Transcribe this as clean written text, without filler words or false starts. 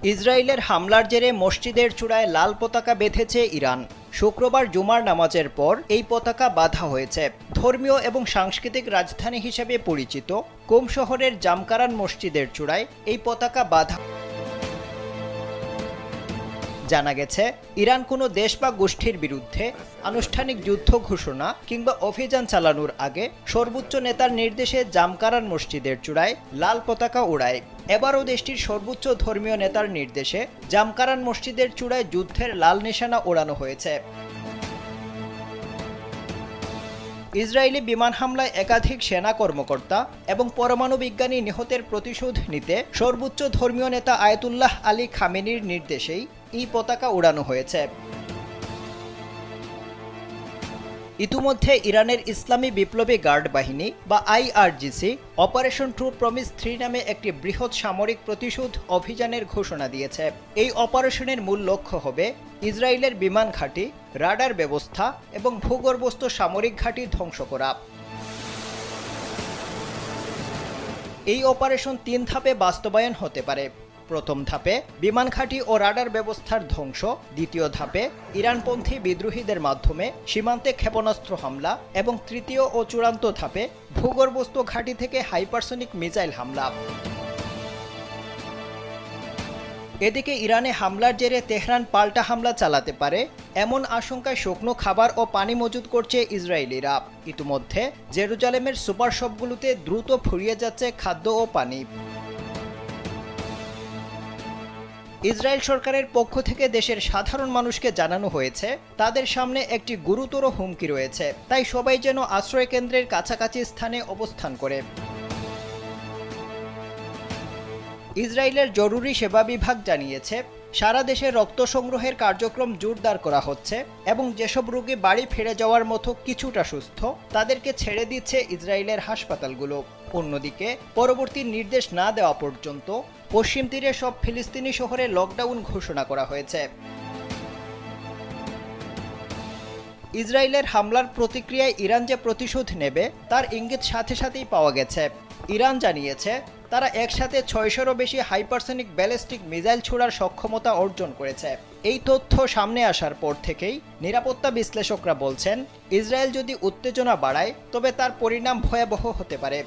ইসরায়েলের হামলার জেরে মসজিদের চূড়ায় লাল পতাকা বেঁধেছে ইরান। শুক্রবার জুমার নামাজের পর এই পতাকা বাঁধা হয়েছে। ধর্মীয় এবং সাংস্কৃতিক রাজধানী হিসেবে পরিচিত কোম শহরের জামকারান মসজিদের চূড়ায় এই পতাকা বাঁধা। জানা গেছে, ইরান কোনো দেশ বা গোষ্ঠীর বিরুদ্ধে আনুষ্ঠানিক যুদ্ধ ঘোষণা কিংবা অভিযান চালানোর আগে সর্বোচ্চ নেতার নির্দেশে জামকারান মসজিদের চূড়ায় লাল পতাকা ওড়ায়। এবারও দেশটির সর্বোচ্চ ধর্মীয় নেতার নির্দেশে জামকারান মসজিদের চূড়ায় যুদ্ধের লাল নিশানা ওড়ানো হয়েছে। ইসরায়েলি বিমান হামলায় একাধিক সেনা কর্মকর্তা এবং পরমাণু বিজ্ঞানী নিহতের প্রতিশোধ নিতে সর্বোচ্চ ধর্মীয় নেতা আয়াতুল্লাহ আলী খামেনির নির্দেশেই এই পতাকা উড়ানো হয়েছে। ইতিমধ্যে ইরানের ইসলামী বিপ্লবী গার্ড বাহিনী বা IRGC অপারেশন ট্রু প্রমিস 3 নামে একটি বৃহৎ সামরিক প্রতিশোধ অভিযানের ঘোষণা দিয়েছে। এই অপারেশনের মূল লক্ষ্য হবে ইসরায়েলের বিমান ঘাঁটি, রাডার ব্যবস্থা এবং ভূগর্ভস্থ সামরিক ঘাঁটি ধ্বংস করা। এই অপারেশন 3 ধাপে বাস্তবায়ন হতে পারে। প্রথম ধাপে বিমান ঘাঁটি ও রাডার ব্যবস্থার ধ্বংস, দ্বিতীয় ধাপে ইরানপন্থী বিদ্রোহীদের মাধ্যমে সীমান্তে ক্ষেপণাস্ত্র হামলা এবং তৃতীয় ও চূড়ান্ত ধাপে ভূগর্ভস্থ ঘাঁটি থেকে হাইপারসনিক মিসাইল হামলা। এদিকে ইরানে হামলার জেরে তেহরান পাল্টা হামলা চালাতে পারে এমন আশঙ্কায় শুকনো খাবার ও পানি মজুত করছে ইসরায়েলিরা। ইতিমধ্যে জেরুজালেমের সুপার শপগুলোতে দ্রুত ফুরিয়ে যাচ্ছে খাদ্য ও পানি। ইসরায়েল সরকারের পক্ষ থেকে দেশের সাধারণ মানুষকে জানানো হয়েছে, তাদের সামনে একটি গুরুতর হুমকি রয়েছে, তাই সবাই যেন আশ্রয় কেন্দ্রের কাছাকাছি স্থানে অবস্থান করে। ইসরায়েলের জরুরি সেবা বিভাগ জানিয়েছে, সারা দেশে রক্ত সংগ্রহের কার্যক্রম জোরদার করা হচ্ছে এবং যেসব রোগী বাড়ি ফিরে যাওয়ার মতো কিছুটা সুস্থ তাদেরকে ছেড়ে দিচ্ছে ইসরায়েলের হাসপাতালগুলো। অন্যদিকে পরবর্তী নির্দেশ না দেওয়া পর্যন্ত পশ্চিম তীরে সব ফিলিস্তিনি শহরে লকডাউন ঘোষণা করা হয়েছে। ইসরায়েলের হামলার প্রতিক্রিয়ায় ইরান যে প্রতিশোধ নেবে তার ইঙ্গিত সাথে সাথেই পাওয়া গেছে। ইরান জানিয়েছে, তারা একসাথে 600-এরও বেশি হাইপারসনিক ব্যালিস্টিক মিসাইল ছোড়ার সক্ষমতা অর্জন করেছে। এই তথ্য সামনে আসার পর থেকেই নিরাপত্তা বিশ্লেষকরা বলছেন, ইসরায়েল যদি উত্তেজনা বাড়ায় তবে তার পরিণাম ভয়াবহ হতে পারে।